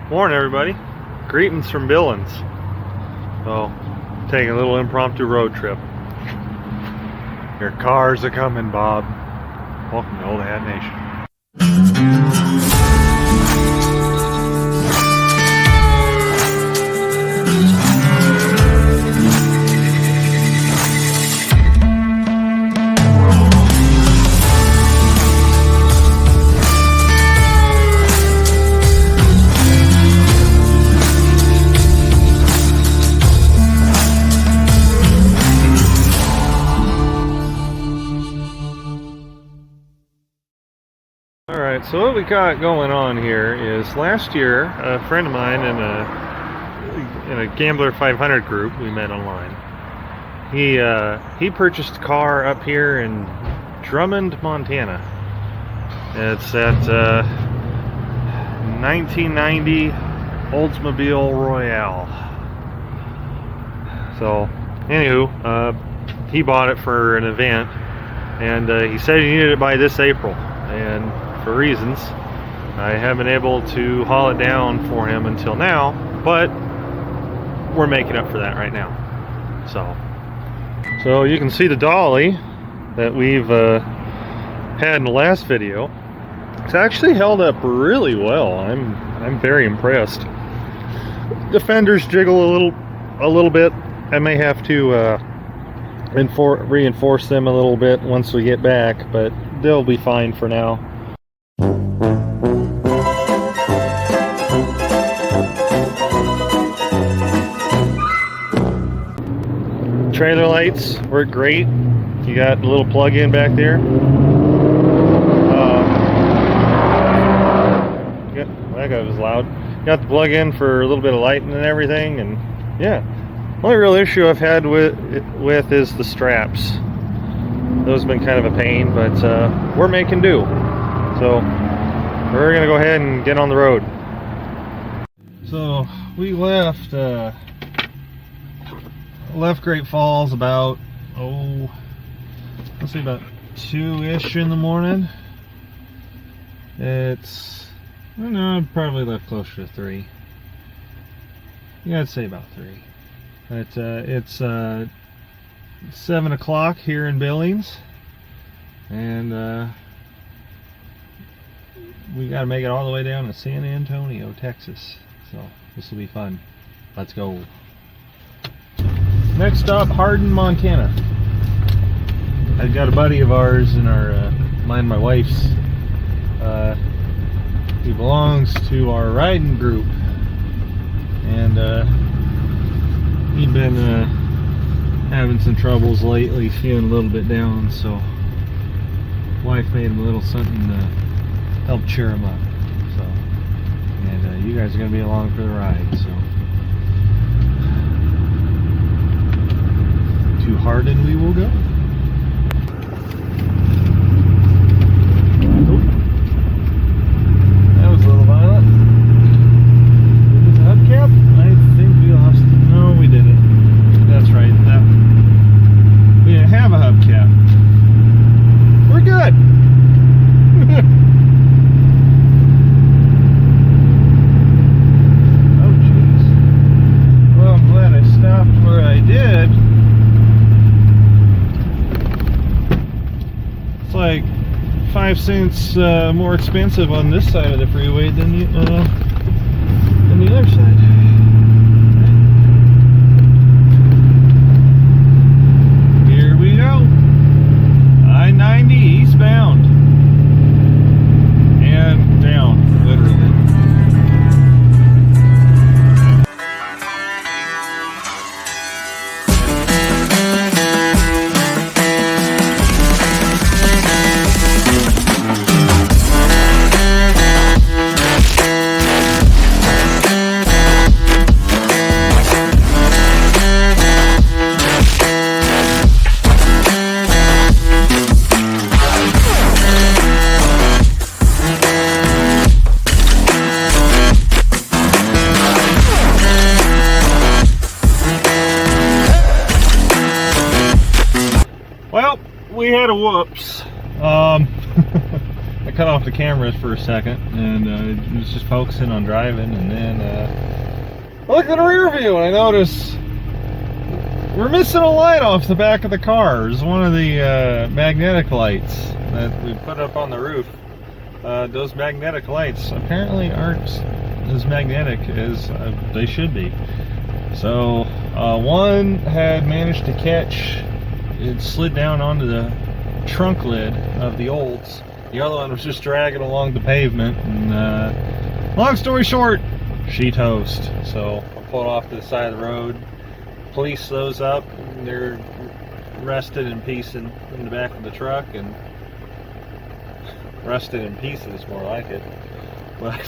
Morning, everybody. Greetings from Billings. So, taking a little impromptu road trip. Your cars are coming, Bob. Welcome to Old Hat Nation. Alright, so what we got going on here is last year a friend of mine in a Gambler 500 group we met online, he purchased a car up here in Drummond, Montana. It's that 1990 Oldsmobile Royale. So anywho, he bought it for an event, and he said he needed it by this April, and for reasons I haven't been able to haul it down for him until now, but we're making up for that right now. So you can see the dolly that we've had in the last video. It's actually held up really well. I'm very impressed. The fenders jiggle a little bit. I may have to reinforce them a little bit once we get back, but they'll be fine for now. Trailer lights work great. You got a little plug-in back there. That guy was loud. Got the plug-in for a little bit of lighting and everything, and yeah. Only real issue I've had with is the straps. Those have been kind of a pain, but we're making do. So we're gonna go ahead and get on the road. So we left Great Falls about, let's say about 2-ish in the morning. It's, I don't know, I probably left closer to 3. Yeah, I'd say about 3. But it's 7 o'clock here in Billings, and we got to make it all the way down to San Antonio, Texas. So this will be fun. Let's go. Next stop, Hardin, Montana. I've got a buddy of ours in our, mine and my wife's, he belongs to our riding group, and he'd been having some troubles lately, feeling a little bit down, so wife made him a little something to help cheer him up. So, and you guys are going to be along for the ride, so. To Hardin we will go. That was a little violent. Is the hubcap? I think we lost it. No, we didn't. That's right. We didn't have a hubcap. We're good. Oh jeez. Well, I'm glad I stopped where I did. Like 5 cents more expensive on this side of the freeway than the other side. Here we go. I-90 eastbound and down, literally. Well, we had a whoops. I cut off the cameras for a second and was just focusing on driving, and then I looked in the rear view and I noticed we're missing a light off the back of the car. It's one of the magnetic lights that we put up on the roof. Those magnetic lights apparently aren't as magnetic as they should be. So one had managed to catch, it slid down onto the trunk lid of the Olds. The other one was just dragging along the pavement, and long story short, she toast. So I pulled off to the side of the road, police those up, and they're rested in peace in the back of the truck, and rested in pieces, more like it. But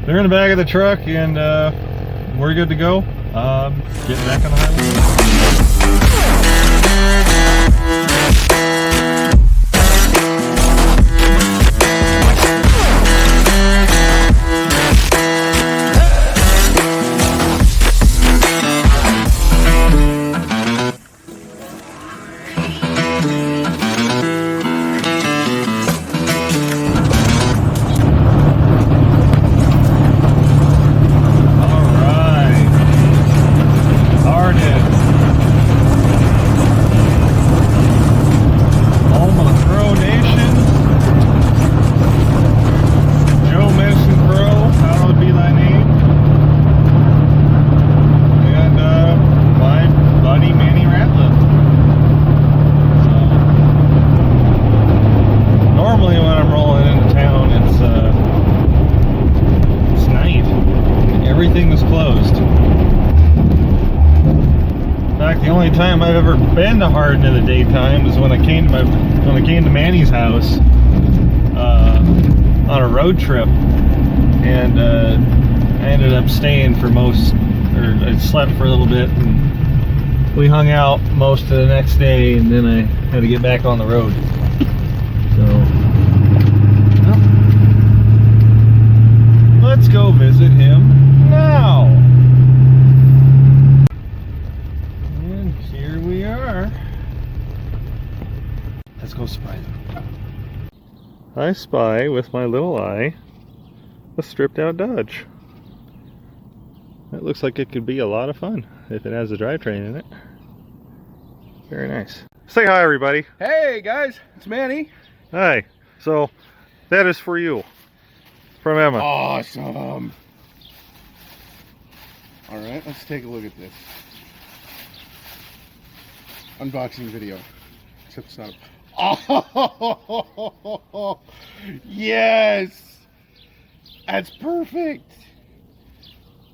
they're in the back of the truck, and we're good to go. Getting back on the highway. Time I've ever been to Hardin in the daytime is when I came to Manny's house on a road trip, and I ended up staying for I slept for a little bit, and we hung out most of the next day, and then I had to get back on the road. So well, let's go visit him now. Here we are. Let's go surprise him. I spy with my little eye a stripped out Dodge. That looks like it could be a lot of fun if it has a drivetrain in it. Very nice. Say hi, everybody. Hey guys, it's Manny. Hi. So that is for you from Emma. Awesome. All right, let's take a look at this. Unboxing video. Except it's not. Oh, yes! That's perfect!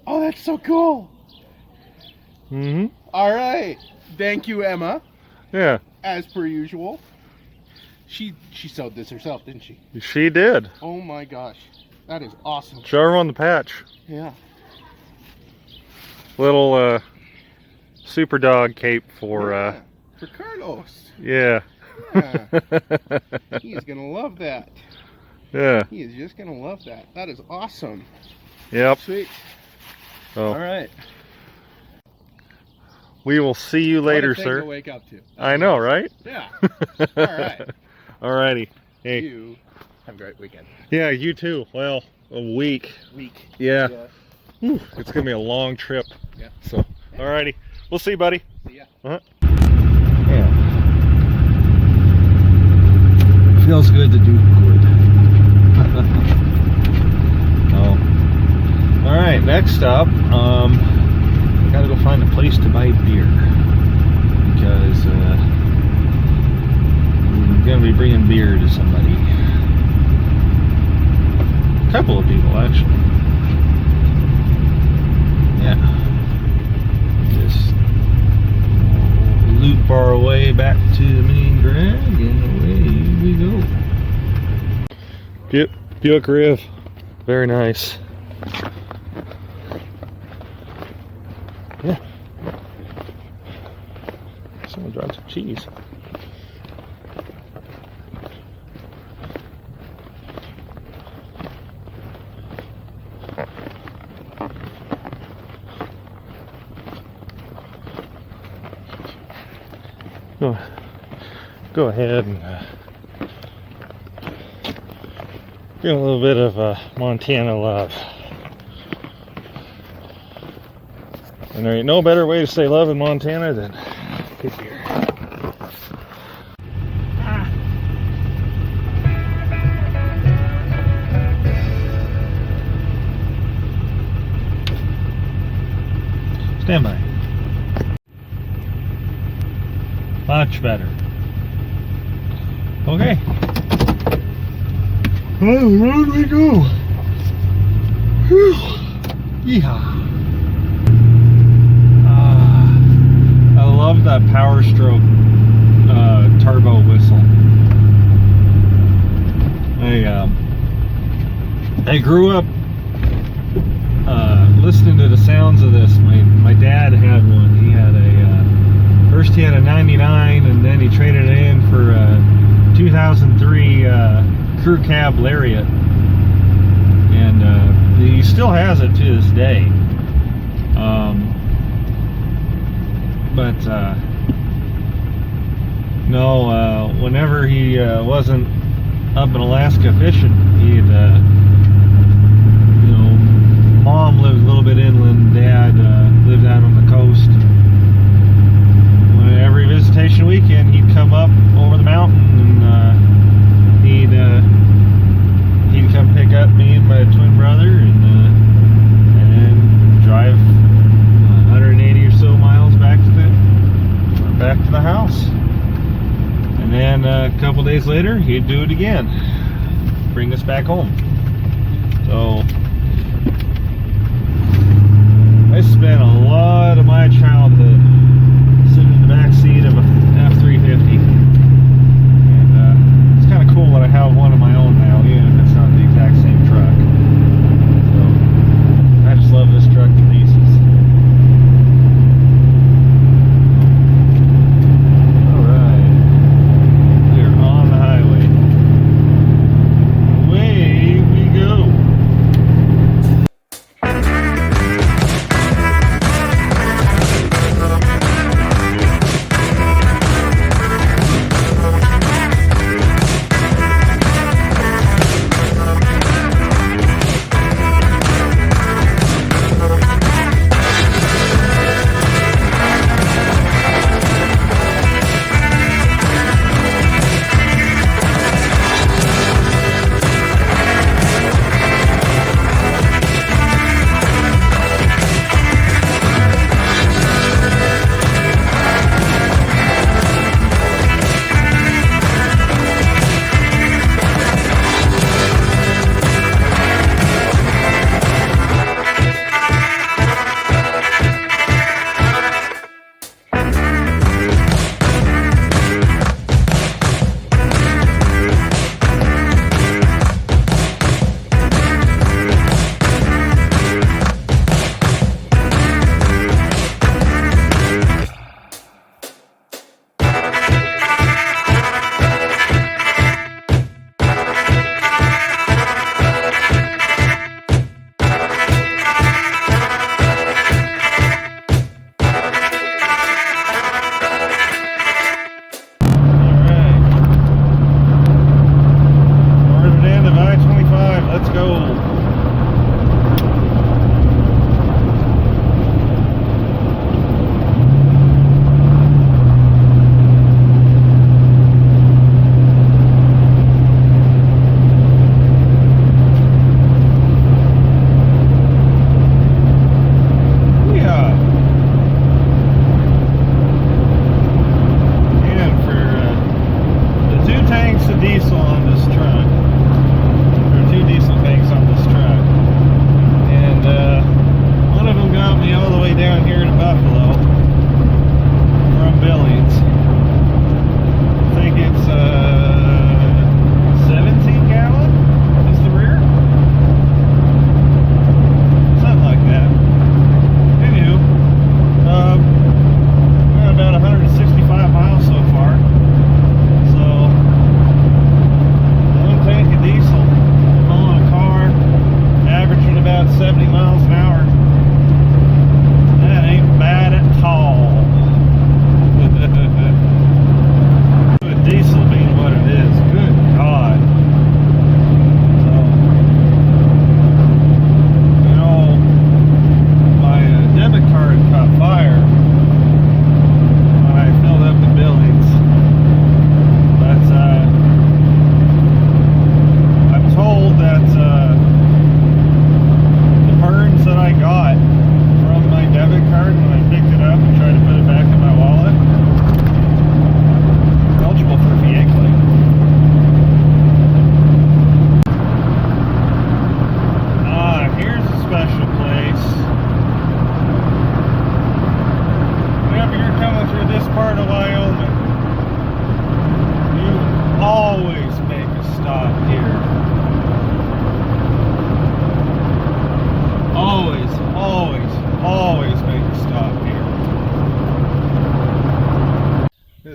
Oh, that's so cool! Mm-hmm. Alright. Thank you, Emma. Yeah. As per usual. She sewed this herself, didn't she? She did. Oh my gosh. That is awesome. Show her on the patch. Yeah. Little super dog cape for Carlos. Yeah. Yeah. He is gonna love that. Yeah. He is just gonna love that. That is awesome. Yep. Sweet. Oh. All right. We will see you later, What a thing sir. to wake up to. I know, right? Yeah. All right. Alrighty. Hey. You have a great weekend. Yeah, you too. Well, a week. Yeah. Whew, it's gonna be a long trip. Yeah. So, alrighty. We'll see you, buddy. See ya. Yeah. Feels good to do good. Oh. All right. Next up, I gotta go find a place to buy beer because I'm gonna be bringing beer to somebody. A couple of people, actually. Yeah. Just loop our way back to the main drag, and away we go. Buick Riv, very nice. Yeah. Someone dropped some cheese. Go ahead and Feel a little bit of Montana love. And there ain't no better way to say love in Montana than here. Stand by. Much better. Okay. Well, the road we go. Whew. Yeehaw. I love that Power Stroke turbo whistle. I grew up listening to the sounds of this. My dad had one. He had first he had a 99, and then he traded it in for a 2003 crew cab Lariat, and he still has it to this day. No, whenever he wasn't up in Alaska fishing, he'd, Mom lived a little bit inland, Dad lived out on the coast. Every visitation weekend, he'd come up over the mountain, and he'd come pick up me and my twin brother, and then drive 180 or so miles back to the house. And then a couple days later, he'd do it again, bring us back home. So I spent a lot of my childhood sitting in the back seat of a F-350, and it's kind of cool that I have one of my own now, even if it's not the exact same truck. So I just love this truck to pieces.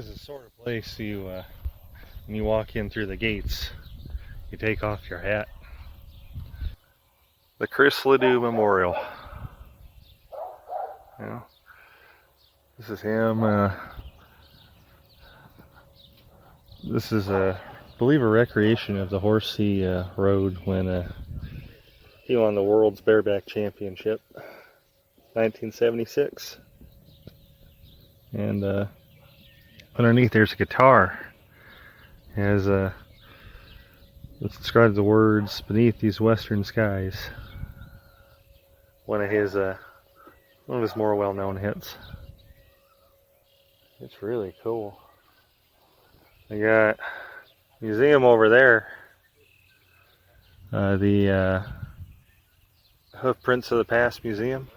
is the sort of place you, when you walk in through the gates, you take off your hat. The Chris Ledoux Memorial. You know, this is him. This is, I believe, a recreation of the horse he rode when he won the World's Bareback Championship, 1976. And underneath there's a guitar. It has it describes the words "beneath these western skies." One of his more well-known hits. It's really cool. I got a museum over there. The Hoof Prints of the Past Museum.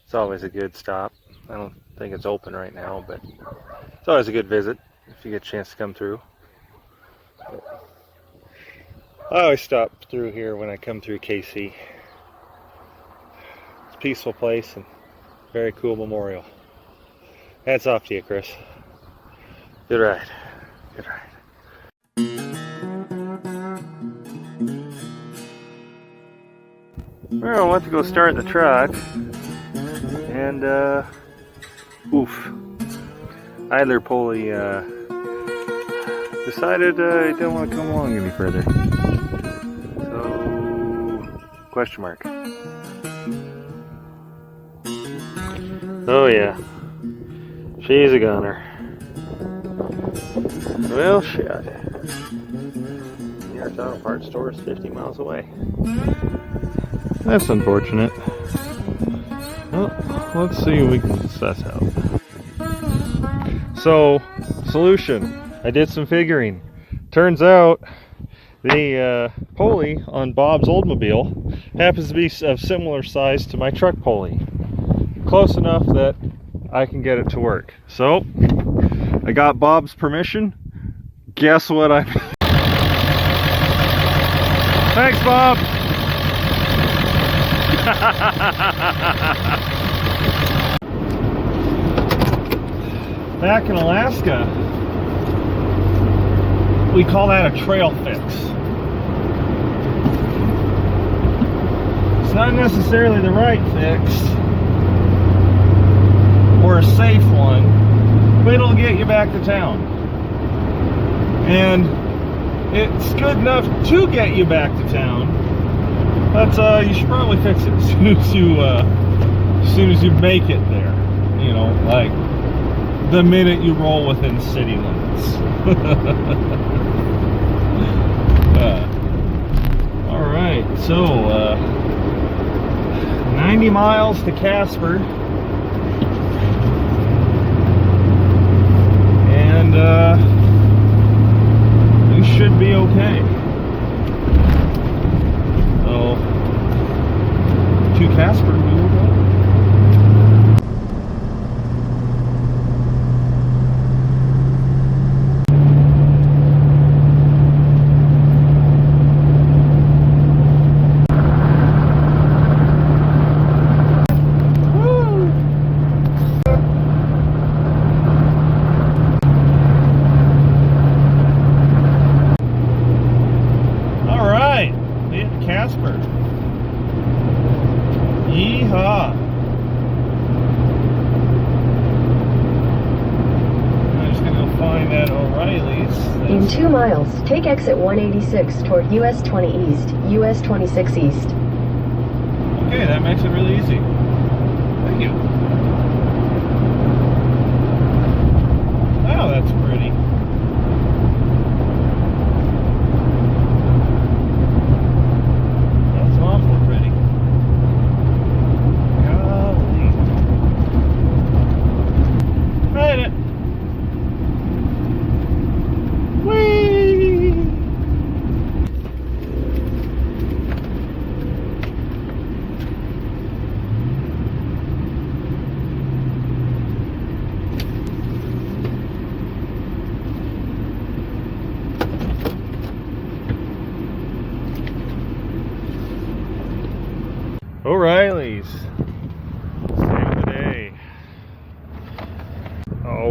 It's always a good stop. I don't think it's open right now, but it's always a good visit if you get a chance to come through. I always stop through here when I come through KC. It's a peaceful place and very cool memorial. Hats off to you, Chris. Good ride. Good ride. Well, I went to go start the truck, and oof, idler pulley decided he didn't want to come along any further. So, question mark. Oh yeah, she's a gunner. Well, shit. The auto parts store is 50 miles away. That's unfortunate. Well, let's see what we can suss out. So, solution. I did some figuring. Turns out the pulley on Bob's Oldsmobile happens to be of similar size to my truck pulley. Close enough that I can get it to work. So, I got Bob's permission. Guess what I... Thanks, Bob! Back in Alaska, we call that a trail fix. It's not necessarily the right fix or a safe one, but it'll get you back to town. And it's good enough to get you back to town, but you should probably fix it as soon as you make it there. You know, like the minute you roll within city limits. All right, so 90 miles to Casper, and we should be okay. So to Casper we will go. Casper. Yeehaw. I'm just gonna go find that O'Reilly's. In 2 miles, take exit 186 toward US 20 East, US 26 East. Okay, that makes it really easy. Thank you. Wow, that's pretty. O'Reilly's. Save the day. Oh,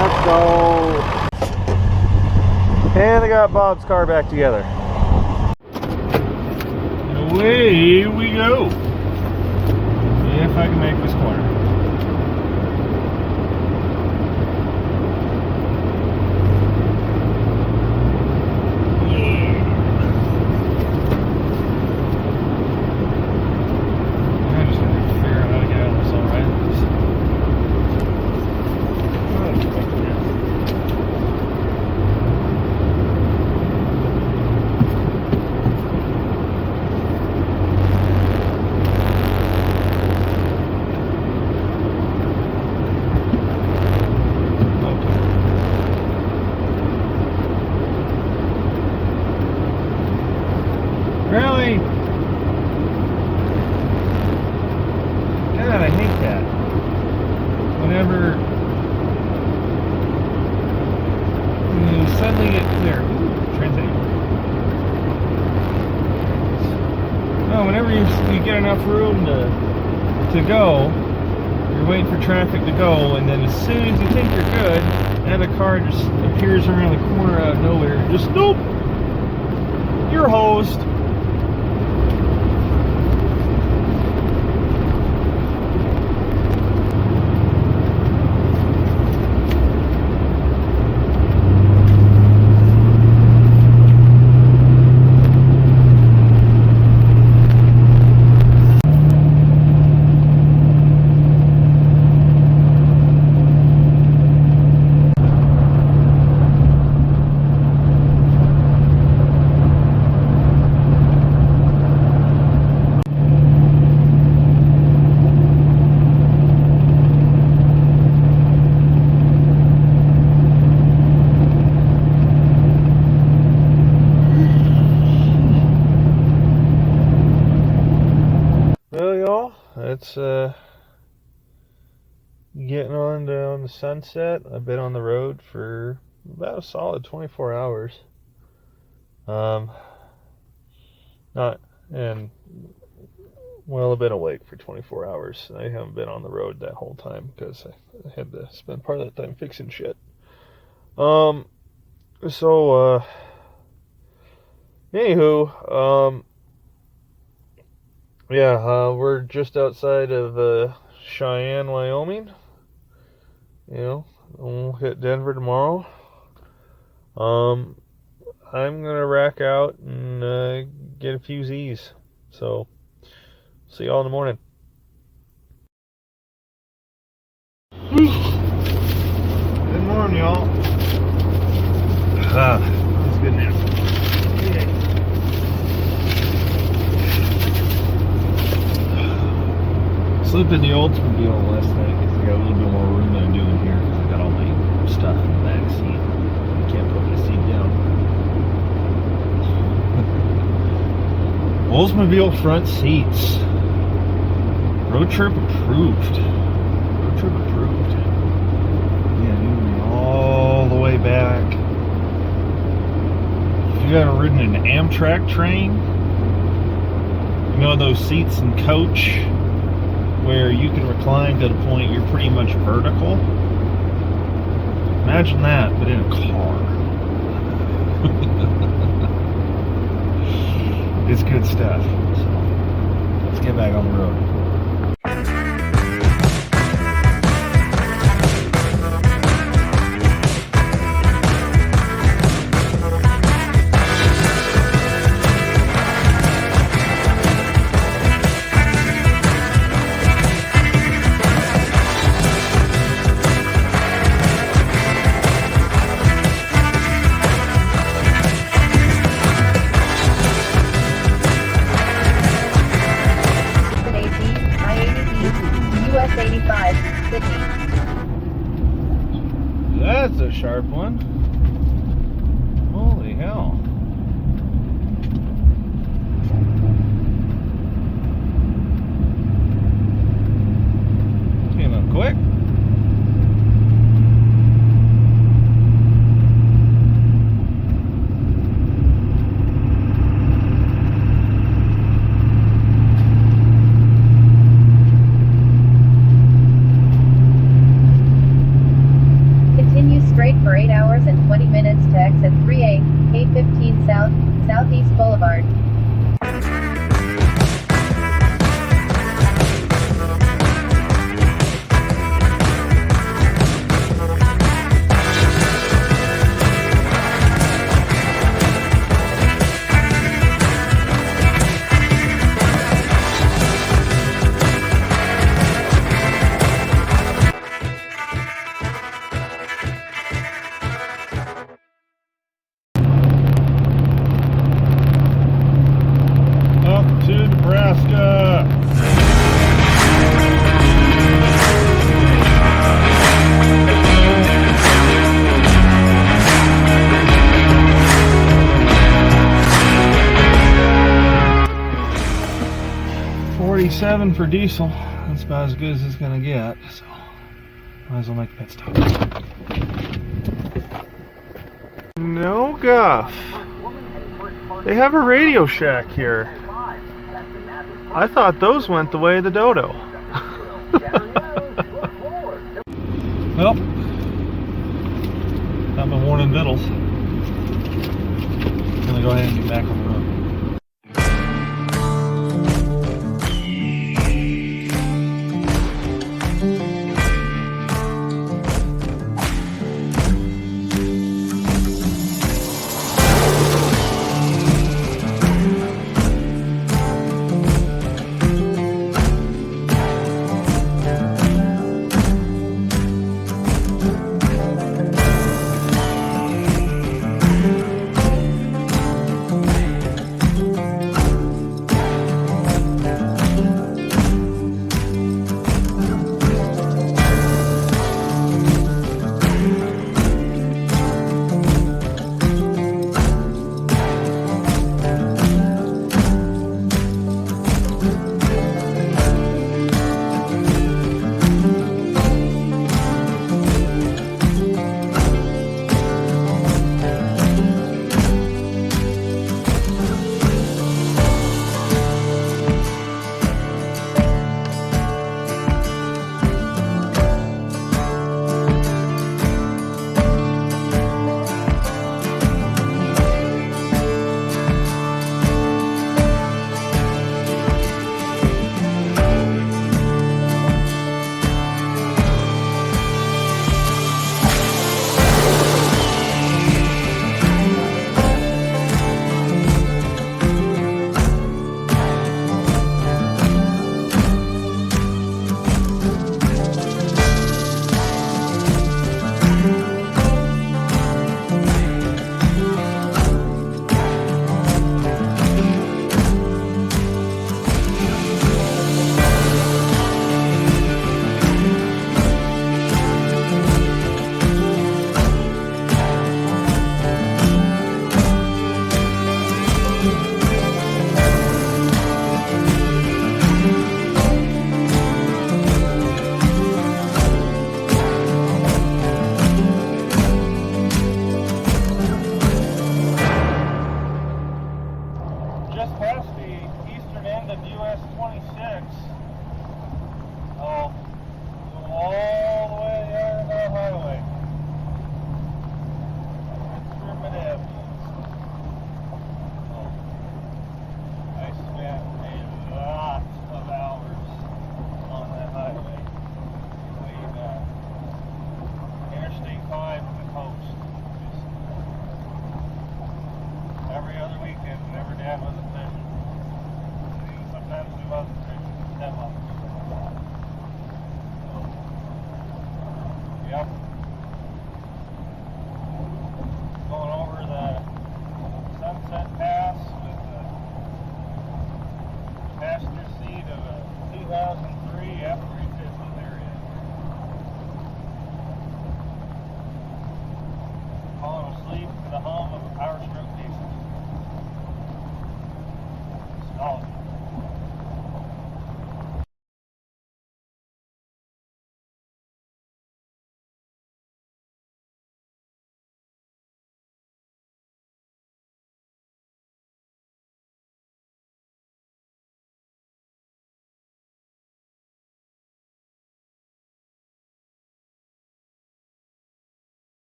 Let's go. And they got Bob's car back together. And away we go. If I can make this corner. Really? God, I hate that. Whenever you suddenly get clear. Transit. No, whenever you get enough room to go, you're waiting for traffic to go, and then as soon as you think you're good, another car just appears around the corner out of nowhere. Just nope. You're hosed. Well, y'all, it's getting on down the sunset. I've been on the road for about a solid 24 hours. Not and well, I've been awake for 24 hours. I haven't been on the road that whole time because I had to spend part of that time fixing shit. Anywho, we're just outside of Cheyenne, Wyoming. You know, we'll hit Denver tomorrow. I'm gonna rack out and get a few Z's. So, see y'all in the morning. Good morning, y'all. It's good now. Slept in the Oldsmobile last night because I got a little bit more room than I do in here because I got all my stuff in the back seat. I can't put my seat down. Oldsmobile front seats. Road trip approved. Road trip approved. Yeah, moving all the way back. If you ever ridden an Amtrak train, you know those seats in coach where you can recline to the point you're pretty much vertical. Imagine that, but in a car. It's good stuff. So, let's get back on the road. That's a sharp one. Holy hell. Came up quick. Continue freight for 8 hours and 20 minutes to exit 3A, K15 South, Southeast Boulevard. Up to Nebraska. $47 for diesel. That's about as good as it's gonna get. So might as well make a pit stop. No guff. They have a Radio Shack here. I thought those went the way of the dodo. Well, got my morning vittles. Gonna go ahead and get back on the road.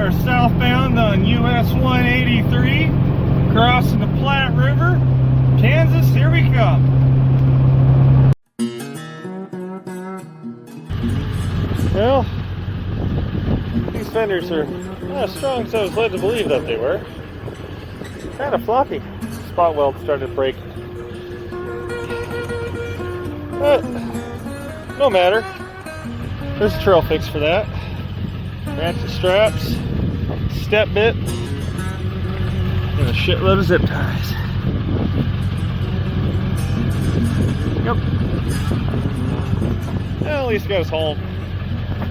are southbound on US 183, crossing the Platte River, Kansas. Here we come. Well, these fenders are not as strong as I was led to believe that they were. Kind of floppy. Spot weld started breaking. But no matter. There's a trail fix for that. Ratchet straps, step bit, and a shitload of zip ties. Yep. Well, at least got us home.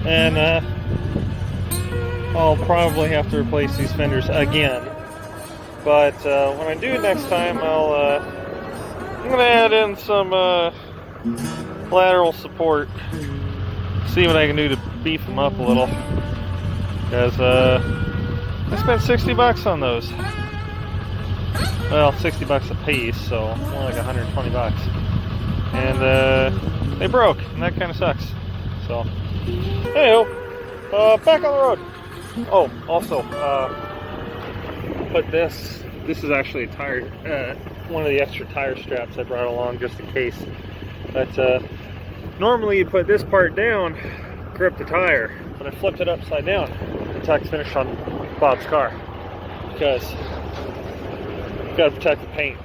And I'll probably have to replace these fenders again. But when I do next time, I'm gonna add in some lateral support. See what I can do to beef them up a little. Because I spent $60 on those. Well, $60 a piece, so more like 120 bucks. And they broke, and that kind of sucks. So, anyhow, back on the road. Oh, also, put this is actually a tire, one of the extra tire straps I brought along just in case. But normally you put this part down, grip the tire, but I flipped it upside down until I could finish on Bob's car. Because you gotta protect the paint.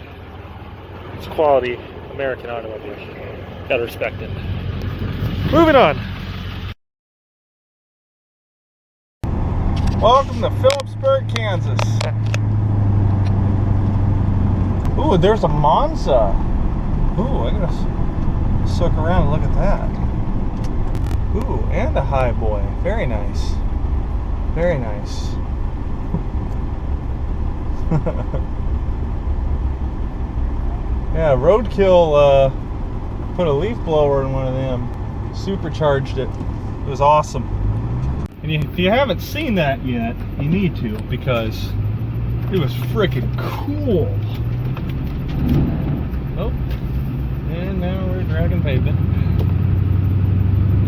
It's quality American automobile. Gotta respect it. Moving on. Welcome to Phillipsburg, Kansas. Ooh, there's a Monza. Ooh, I gotta suck around and look at that. Ooh, and a high boy. Very nice. Very nice. Yeah, Roadkill put a leaf blower in one of them. Supercharged it. It was awesome. And if you haven't seen that yet, you need to, because it was freaking cool. Oh, and now we're dragging pavement.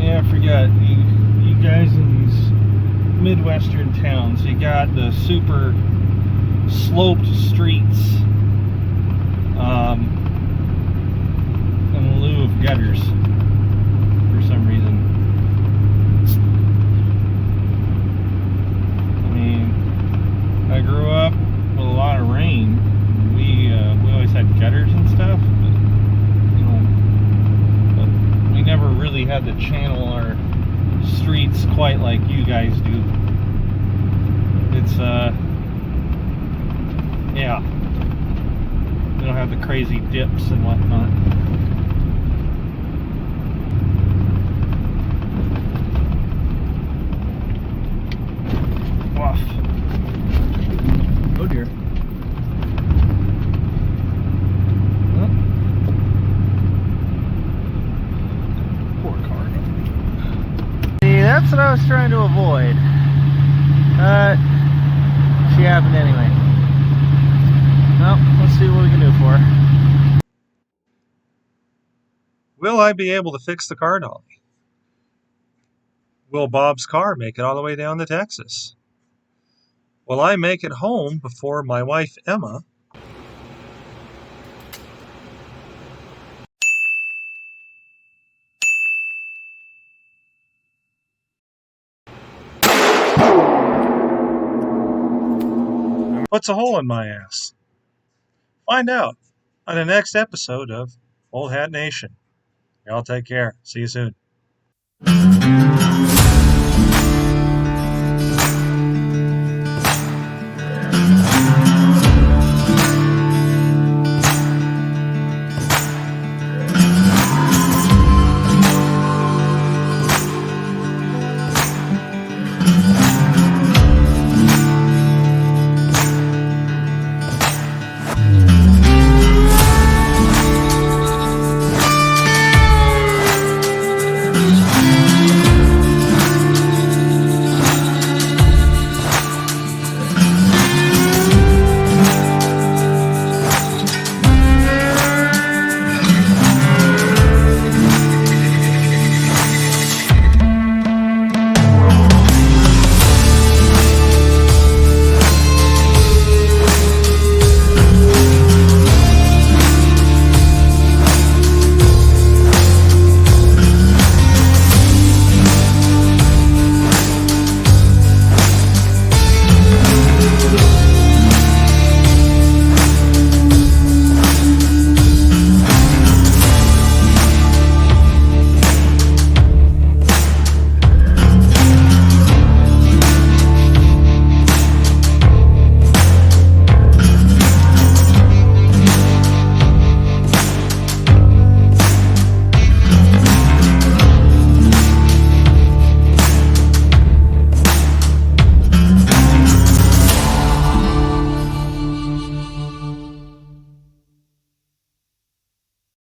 Yeah, I forgot. You guys in these Midwestern towns, you got the super sloped streets in lieu of gutters for some reason. I mean, I grew up with a lot of rain. We always had gutters and stuff, but, you know, but we never really had to channel our streets quite like you guys do. It's yeah, we don't have the crazy dips and whatnot. Woof. Oh dear. Poor car. See, that's what I was trying to avoid. She happened anyway. Well, let's see what we can do for her. Will I be able to fix the car dolly? Will Bob's car make it all the way down to Texas? Will I make it home before my wife Emma puts a hole in my ass? Find out on the next episode of Old Hat Nation. Y'all take care. See you soon.